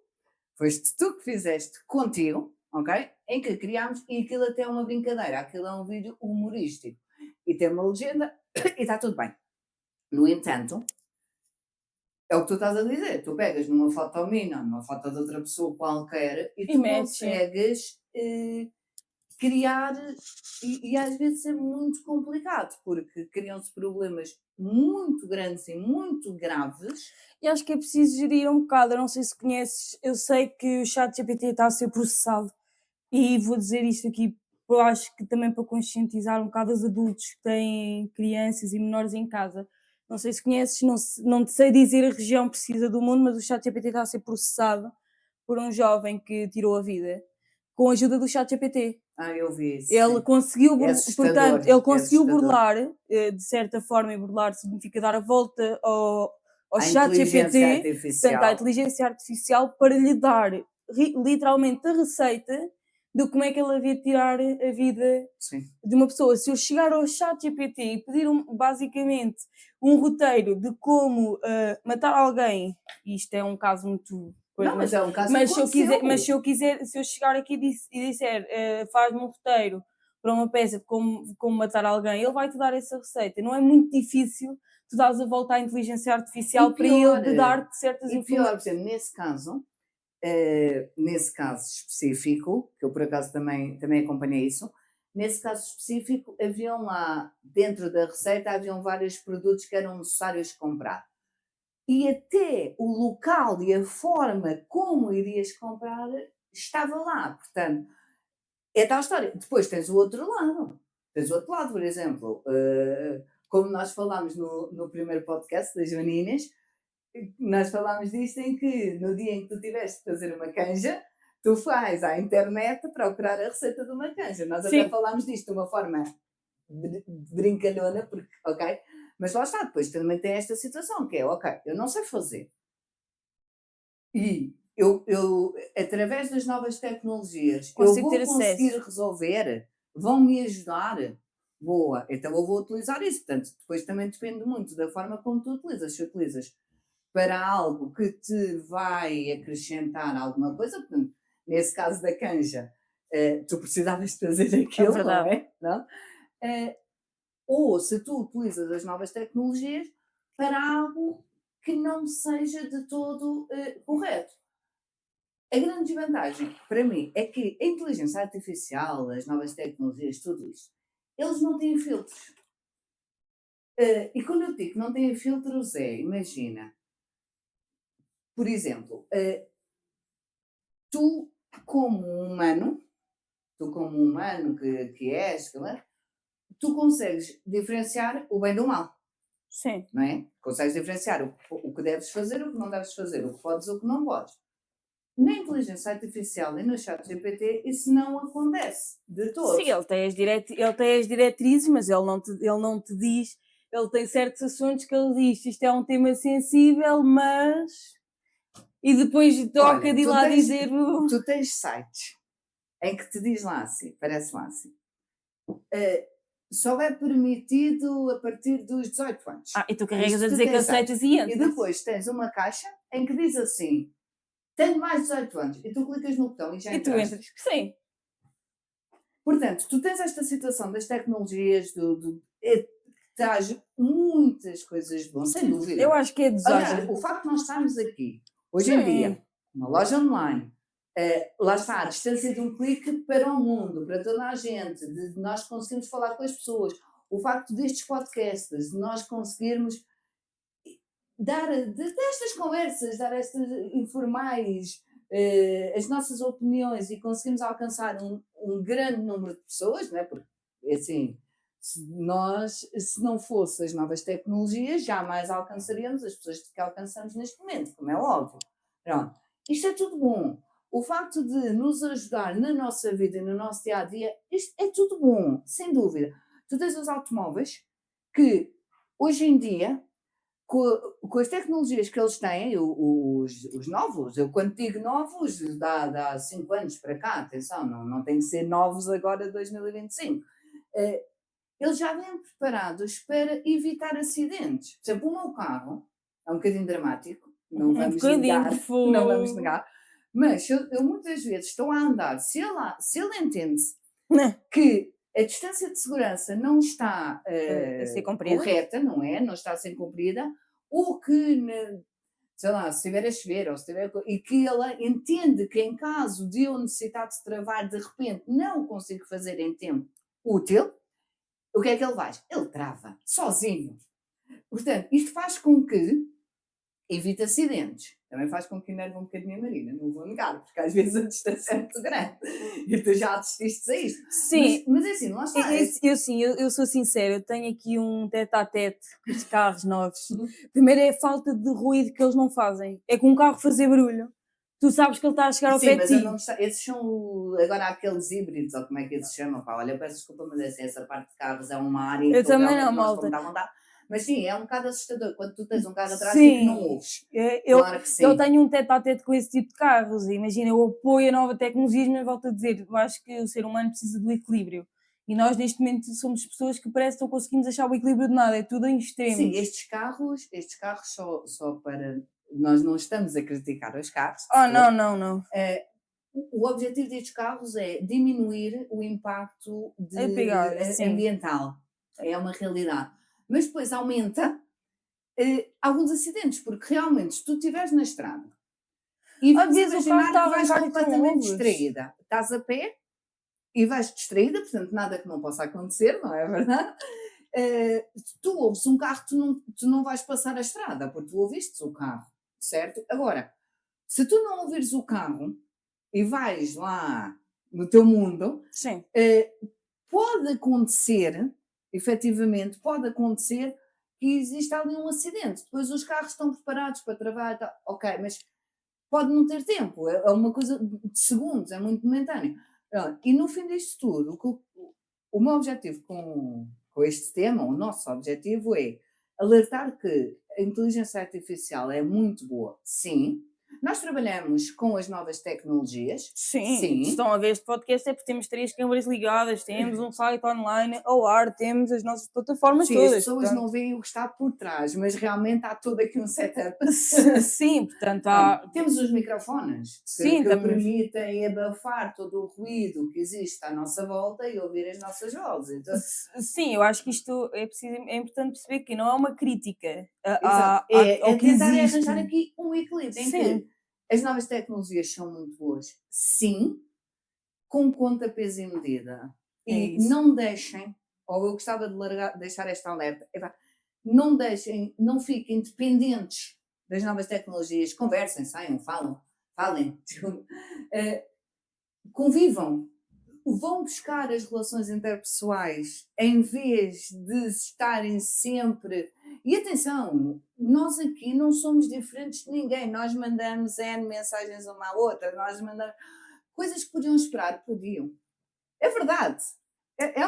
que fizeste contigo, ok? Em que criámos, e aquilo até é uma brincadeira, aquilo é um vídeo humorístico e tem uma legenda e está tudo bem. No entanto, é o que tu estás a dizer, tu pegas numa foto minha, numa foto de outra pessoa qualquer e tu consegues criar, e às vezes é muito complicado, porque criam-se problemas muito grandes e muito graves. E acho que é preciso gerir um bocado, eu não sei se conheces, eu sei que o ChatGPT está a ser processado e vou dizer isto aqui, eu acho que também para conscientizar um bocado os adultos que têm crianças e menores em casa. Não sei se conheces, não te sei dizer a região precisa do mundo, mas o ChatGPT está a ser processado por um jovem que tirou a vida com a ajuda do ChatGPT. Eu vi isso. Ele conseguiu, portanto, ele conseguiu burlar, de certa forma, e burlar significa dar a volta ao ChatGPT, portanto, à inteligência artificial, para lhe dar literalmente a receita de como é que ele havia de tirar a vida de uma pessoa. Se eu chegar ao ChatGPT e pedir basicamente um roteiro de como matar alguém, e isto é um caso muito... Não, mas é um caso mas se eu quiser, se eu chegar aqui e disser faz-me um roteiro para uma peça de como matar alguém, ele vai-te dar essa receita. Não é muito difícil tu dares a volta à inteligência artificial para ele dar-te certas informações. E pior, por exemplo, nesse caso específico, que eu por acaso também acompanhei isso, nesse caso específico haviam lá, dentro da receita, haviam vários produtos que eram necessários comprar. E até o local e a forma como irias comprar estava lá. Portanto, é tal história. Depois tens o outro lado. Por exemplo, como nós falámos no primeiro podcast das Joaninhas, nós falámos disto em que no dia em que tu tiveste de fazer uma canja, tu vais à internet procurar a receita de uma canja. Nós até falámos disto de uma forma brincalhona, porque, ok? Mas lá está, depois também tem esta situação, que é, ok, eu não sei fazer. E eu através das novas tecnologias, eu vou conseguir resolver, vão-me ajudar. Boa, então eu vou utilizar isso. Portanto, depois também depende muito da forma como tu utilizas. Se utilizas para algo que te vai acrescentar alguma coisa, portanto, nesse caso da canja, tu precisavas de fazer aquilo, não é? Não? Ou se tu utilizas as novas tecnologias para algo que não seja de todo correto. A grande desvantagem, para mim, é que a inteligência artificial, as novas tecnologias, tudo isso, eles não têm filtros. E quando eu digo que não têm filtros imagina, por exemplo, tu como humano que és, tu consegues diferenciar o bem do mal. Sim. Não é? Consegues diferenciar o que deves fazer, o que não deves fazer, o que podes, o que não podes. Na inteligência artificial e no ChatGPT isso não acontece de todo. Sim, ele tem as diretrizes, mas ele não te diz, ele tem certos assuntos que ele diz, isto é um tema sensível, mas... E depois toca de ir lá dizer... Tu tens sites em que te diz lá assim, parece lá assim, só é permitido a partir dos 18 anos. E tu carregas a dizer que aceitas e entras. E depois tens uma caixa em que diz assim, tenho mais de 18 anos, e tu clicas no botão e já entraste. E tu entras, sim. Portanto, tu tens esta situação das tecnologias, traz muitas coisas boas, sem dúvida. Eu acho que é desagem. Aliás, o facto de nós estarmos aqui, hoje em dia, uma loja online, lá está, a distância de um clique para o mundo, para toda a gente, de nós conseguirmos falar com as pessoas, o facto destes podcasts, de nós conseguirmos destas conversas, dar estas informais, as nossas opiniões e conseguimos alcançar um grande número de pessoas, não é? Porque, assim, se não fossem as novas tecnologias, jamais alcançaríamos as pessoas que alcançamos neste momento, como é óbvio. Pronto. Isto é tudo bom. O facto de nos ajudar na nossa vida e no nosso dia a dia, isto é tudo bom, sem dúvida. Tu tens os automóveis que, hoje em dia, com as tecnologias que eles têm, os novos, eu quando digo novos, dá 5 anos para cá, atenção, não tem que ser novos agora de 2025. Eles já vêm preparados para evitar acidentes. Por exemplo, o meu carro é um bocadinho dramático, não Um vamos bocadinho, negar, não vamos fogo. negar, mas eu muitas vezes estou a andar, se ele entende-se Né, que a distância de segurança não está a ser cumprida. correta, não é? Não está a ser cumprida, ou que, sei lá, se estiver a chover, ou se estiver, e que ela entende que em caso de eu necessitar de travar, de repente não consigo fazer em tempo útil, o que é que ele faz? Ele trava, sozinho. Portanto, isto faz com que evite acidentes. Também faz com que enerve um bocadinho a Marina, não vou negar, porque às vezes a distância é muito grande e tu já assististe a isto. Sim, Mas é assim, lá está. eu sou sincera, eu tenho aqui um tete-a-tete com os carros novos. Primeiro é a falta de ruído que eles não fazem. É com um carro fazer barulho. Tu sabes que ele está a chegar ao Sim, pé mas de eu ti. não gostava. Esses são agora aqueles híbridos, ou como é que eles se chamam? Pá, olha, eu peço desculpa, mas assim, essa parte de carros é uma área Eu que eu também não, realmente não estou malta. muito à vontade. Mas sim, é um bocado assustador quando tu tens um carro atrás e que não Sim, ouves. eu, Claro que eu sim. tenho um tete-a-tete com esse tipo de carros. Imagina, eu apoio a nova tecnologia, mas volto a dizer, eu acho que o ser humano precisa do equilíbrio. E nós, neste momento, somos pessoas que parece que não conseguimos achar o equilíbrio de nada, é tudo em Sim, extremos. estes carros só para. Nós não estamos a criticar os carros, Oh, de não, todo. não, não. O objetivo destes carros é diminuir o impacto É pegar, sim. ambiental. É uma realidade. Mas depois aumenta alguns acidentes, porque realmente, se tu estiveres na estrada e Às vamos vezes o carro imaginar está que a vais arrancar e tu não completamente ouves. distraída, estás a pé e vais distraída, portanto, nada que não possa acontecer, não é verdade? Tu ouves um carro, tu não vais passar a estrada, porque tu ouviste o carro, certo? Agora, se tu não ouvires o carro e vais lá no teu mundo, Sim. eh, pode acontecer, efetivamente, pode acontecer que exista ali um acidente. Depois os carros estão preparados para travar, tá, ok, mas pode não ter tempo, é uma coisa de segundos, é muito momentâneo. Pronto, e no fim disto tudo, o meu objetivo com este tema, o nosso objetivo é alertar que a inteligência artificial é muito boa, sim. Nós trabalhamos com as novas tecnologias, Sim, se sim. estão a ver este podcast é porque temos 3 câmaras ligadas, temos um site online ao ar, temos as nossas plataformas Sim, as todas, pessoas portanto não veem o que está por trás, mas realmente há todo aqui um setup. sim, portanto Pronto, há temos os microfones que, sim, que estamos permitem abafar todo o ruído que existe à nossa volta e ouvir as nossas vozes. Então, sim, eu acho que isto é importante perceber que não é uma crítica exato. ao É que tentar existe. arranjar aqui um equilíbrio em Sim, que as novas tecnologias são muito boas, sim, com conta, peso e medida. é E isso. não deixem, ou eu gostava de deixar esta alerta, não deixem, não fiquem dependentes das novas tecnologias, conversem, saiam, falem, eh, convivam, vão buscar as relações interpessoais em vez de estarem sempre. E atenção, nós aqui não somos diferentes de ninguém, nós mandamos N mensagens uma à outra, nós mandamos coisas que podiam esperar, podiam. É verdade. É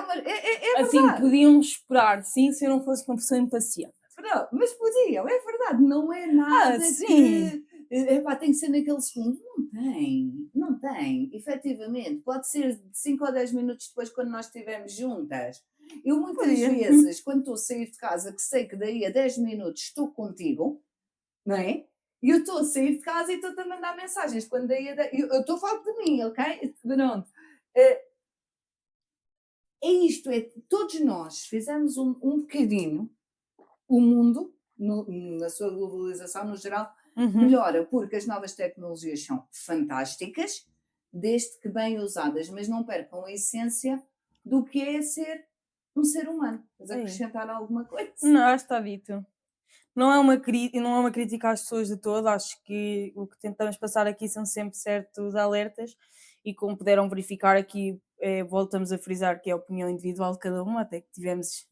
Assim, verdade. podiam esperar, sim, se eu não fosse uma pessoa impaciente. Não, mas podiam, é verdade. Não é nada Sim, que tem que ser naquele segundo. Não tem, não tem, efetivamente. Pode ser de 5 ou 10 minutos depois, quando nós estivermos juntas. Eu muitas podia. vezes, quando estou a sair de casa, que sei que daí a 10 minutos estou contigo, não é? E eu estou a sair de casa e estou-te a mandar mensagens. Quando daí eu estou a falar de mim, ok? Pronto. Eh, É isto, é que todos nós fizemos um bocadinho o mundo, na sua globalização no geral, Uhum, melhora, porque as novas tecnologias são fantásticas, desde que bem usadas, mas não percam a essência do que é ser um ser humano. Mas é. acrescentar alguma coisa? Não, está dito. não é uma crítica às pessoas de todo, acho que o que tentamos passar aqui são sempre certos alertas e como puderam verificar aqui, voltamos a frisar que é a opinião individual de cada um, até que tivemos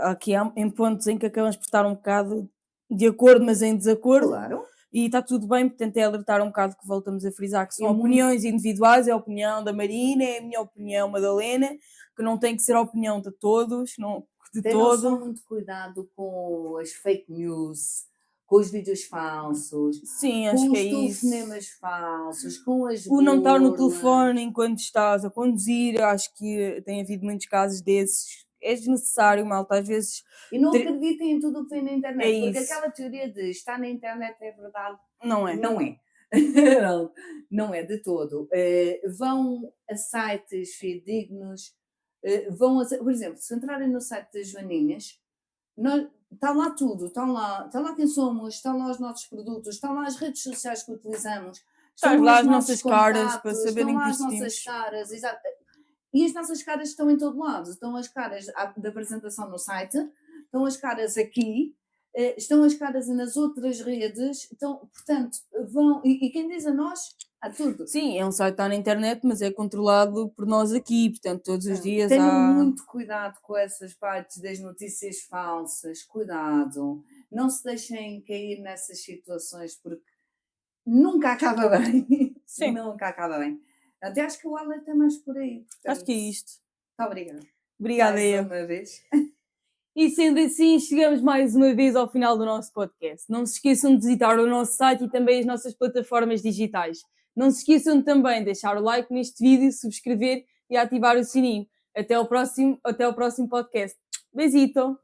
aqui em pontos em que acabamos por estar um bocado de acordo, mas em desacordo, Claro. e está tudo bem, portanto é alertar um bocado que voltamos a frisar que são E muito opiniões individuais, é a opinião da Marina, é a minha opinião, Madalena, que não tem que ser a opinião de todos, não, de tenham só todo. muito cuidado com as fake news, com os vídeos falsos, Sim, acho com que é os isso. telefonemas falsos, com as O não estar no burlas. telefone enquanto estás a conduzir, acho que tem havido muitos casos desses. É desnecessário, malta, às vezes E não ter- acreditem em tudo o que vem na é internet, porque isso, aquela teoria de estar na internet é verdade, não é? não é. Não, não é de todo. Vão a sites fidedignos, por exemplo, se entrarem no site das Joaninhas, está lá tudo, está lá quem somos, estão lá os nossos produtos, estão lá as redes sociais que utilizamos, Estás estão lá lá os as nossos nossas caras para contatos, estão saberem lá que as nossas existimos. caras, exato. E as nossas caras estão em todo lado. Estão as caras da apresentação no site, estão as caras aqui, estão as caras nas outras redes, então, portanto, vão. E quem diz a nós, há tudo. Sim, é um site que está na internet, mas é controlado por nós aqui, portanto, todos os dias Tenham há. muito cuidado com essas partes das notícias falsas, cuidado. Não se deixem cair nessas situações, porque nunca acaba bem. Sim, Nunca acaba bem. Até acho que o alerta é mais por aí. acho Portanto, que é isto. muito obrigada. Obrigada, Mais eu. uma vez. E sendo assim, chegamos mais uma vez ao final do nosso podcast. Não se esqueçam de visitar o nosso site e também as nossas plataformas digitais. Não se esqueçam também de deixar o like neste vídeo, subscrever e ativar o sininho. Até o próximo podcast. Besito!